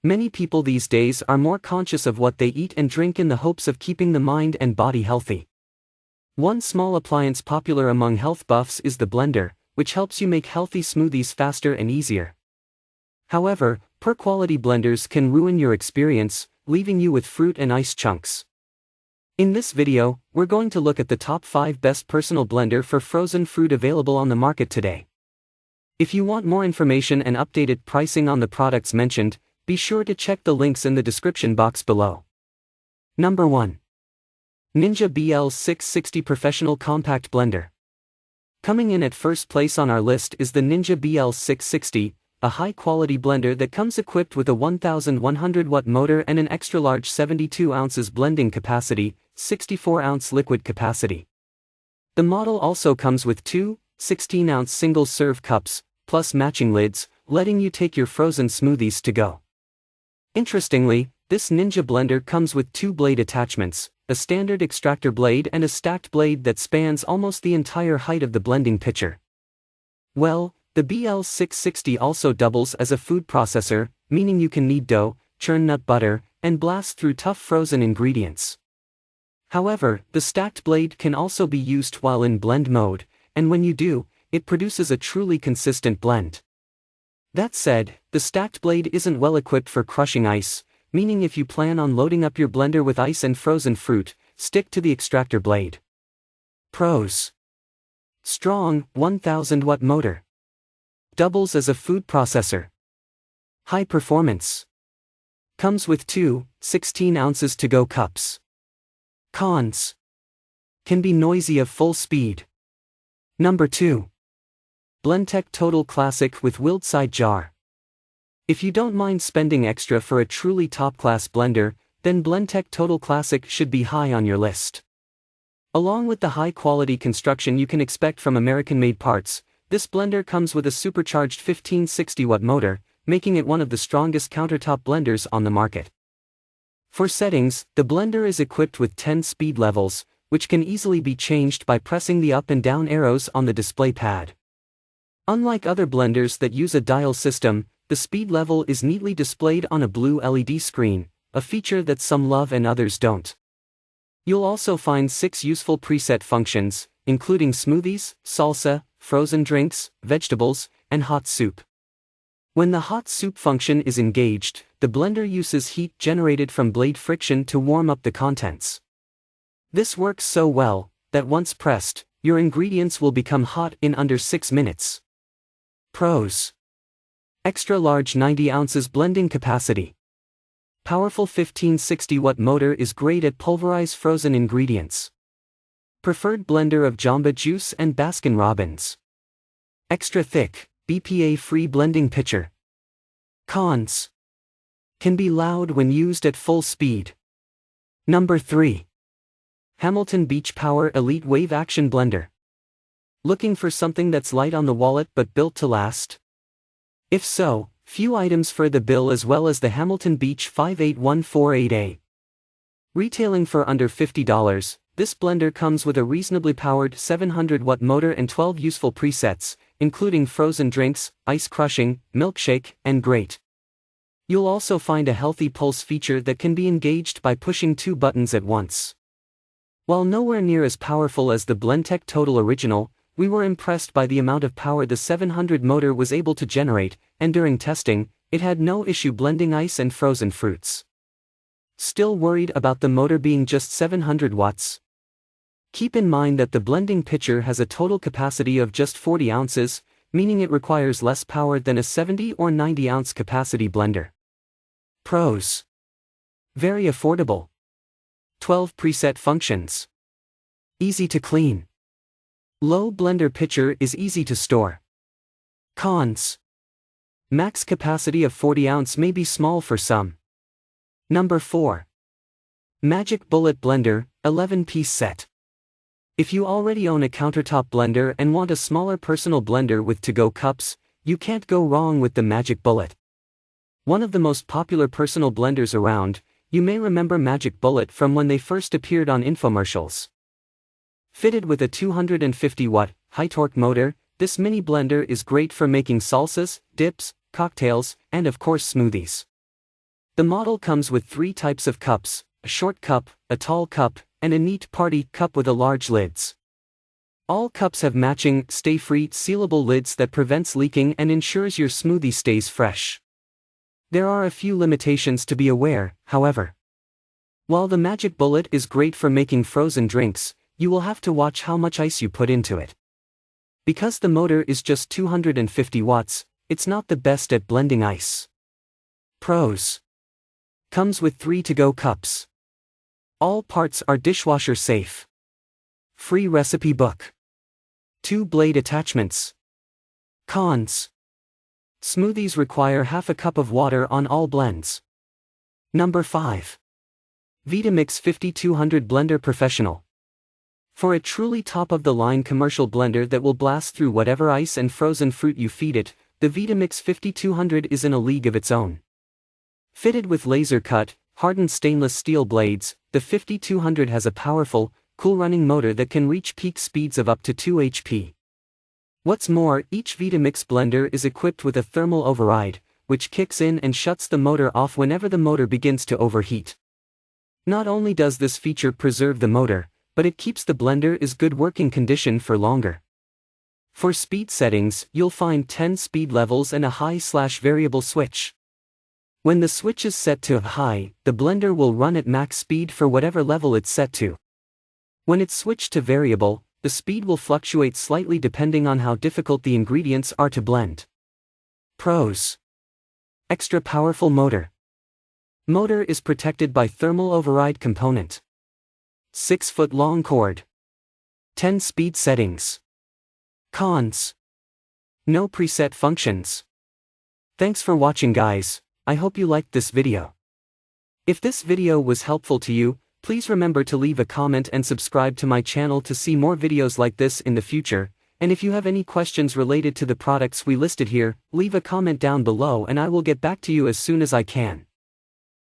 Many people these days are more conscious of what they eat and drink in the hopes of keeping the mind and body healthy. One small appliance popular among health buffs is the blender, which helps you make healthy smoothies faster and easier. However, poor quality blenders can ruin your experience, leaving you with fruit and ice chunks. In this video, we're going to look at the top 5 best personal blender for frozen fruit available on the market today. If you want more information and updated pricing on the products mentioned, be sure to check the links in the description box below. Number 1. Ninja BL660 Professional Compact Blender. Coming in at first place on our list is the Ninja BL660, a high-quality blender that comes equipped with a 1100-watt motor and an extra-large 72 ounces blending capacity, 64-ounce liquid capacity. The model also comes with two 16-ounce single-serve cups, plus matching lids, letting you take your frozen smoothies to go. Interestingly, this Ninja blender comes with two blade attachments, a standard extractor blade and a stacked blade that spans almost the entire height of the blending pitcher. Well, the BL660 also doubles as a food processor, meaning you can knead dough, churn nut butter, and blast through tough frozen ingredients. However, the stacked blade can also be used while in blend mode, and when you do, it produces a truly consistent blend. That said, the stacked blade isn't well equipped for crushing ice, meaning if you plan on loading up your blender with ice and frozen fruit, stick to the extractor blade. Pros: strong, 1000-watt motor. Doubles as a food processor. High performance. Comes with two 16 ounces to-go cups. Cons: can be noisy at full speed. Number 2. Blendtec Total Classic with Wildside Jar. If you don't mind spending extra for a truly top-class blender, then Blendtec Total Classic should be high on your list. Along with the high-quality construction you can expect from American-made parts, this blender comes with a supercharged 1560-watt motor, making it one of the strongest countertop blenders on the market. For settings, the blender is equipped with 10 speed levels, which can easily be changed by pressing the up and down arrows on the display pad. Unlike other blenders that use a dial system, the speed level is neatly displayed on a blue LED screen, a feature that some love and others don't. You'll also find 6 useful preset functions, including smoothies, salsa, frozen drinks, vegetables, and hot soup. When the hot soup function is engaged, the blender uses heat generated from blade friction to warm up the contents. This works so well that once pressed, your ingredients will become hot in under 6 minutes. Pros: extra large 90 ounces blending capacity. Powerful 1560-watt motor is great at pulverize frozen ingredients. Preferred blender of Jamba Juice and Baskin Robbins. Extra thick, BPA-free blending pitcher. Cons: can be loud when used at full speed. Number 3. Hamilton Beach Power Elite Wave Action Blender. Looking for something that's light on the wallet but built to last? If so, few items for the bill as well as the Hamilton Beach 58148A. Retailing for under $50, this blender comes with a reasonably powered 700-watt motor and 12 useful presets, including frozen drinks, ice crushing, milkshake, and grate. You'll also find a healthy pulse feature that can be engaged by pushing 2 buttons at once. While nowhere near as powerful as the Blendtec Total Original, we were impressed by the amount of power the 700 motor was able to generate, and during testing, it had no issue blending ice and frozen fruits. Still worried about the motor being just 700 watts? Keep in mind that the blending pitcher has a total capacity of just 40 ounces, meaning it requires less power than a 70 or 90 ounce capacity blender. Pros: very affordable. 12 preset functions. Easy to clean. Low blender pitcher is easy to store. Cons: max capacity of 40 ounce may be small for some. Number 4. Magic Bullet Blender, 11-piece set. If you already own a countertop blender and want a smaller personal blender with to-go cups, you can't go wrong with the Magic Bullet. One of the most popular personal blenders around, you may remember Magic Bullet from when they first appeared on infomercials. Fitted with a 250-watt, high-torque motor, this mini blender is great for making salsas, dips, cocktails, and of course smoothies. The model comes with 3 types of cups: a short cup, a tall cup, and a neat party cup with a large lids. All cups have matching, stay-free, sealable lids that prevents leaking and ensures your smoothie stays fresh. There are a few limitations to be aware, however. While the Magic Bullet is great for making frozen drinks, you will have to watch how much ice you put into it. Because the motor is just 250 watts, it's not the best at blending ice. Pros. Comes with 3 to-go cups. All parts are dishwasher safe. Free recipe book. 2 blade attachments. Cons. Smoothies require half a cup of water on all blends. Number 5. Vitamix 5200 Blender Professional. For a truly top-of-the-line commercial blender that will blast through whatever ice and frozen fruit you feed it, the Vitamix 5200 is in a league of its own. Fitted with laser-cut, hardened stainless steel blades, the 5200 has a powerful, cool-running motor that can reach peak speeds of up to 2 HP. What's more, each Vitamix blender is equipped with a thermal override, which kicks in and shuts the motor off whenever the motor begins to overheat. Not only does this feature preserve the motor, but it keeps the blender in good working condition for longer. For speed settings, you'll find 10 speed levels and a high/variable switch. When the switch is set to high, the blender will run at max speed for whatever level it's set to. When it's switched to variable, the speed will fluctuate slightly depending on how difficult the ingredients are to blend. Pros. Extra powerful motor. Motor is protected by thermal override component. 6-foot long cord. 10 speed settings. Cons. No preset functions. Thanks for watching, guys. I hope you liked this video. If this video was helpful to you, please remember to leave a comment and subscribe to my channel to see more videos like this in the future, and if you have any questions related to the products we listed here, leave a comment down below and I will get back to you as soon as I can.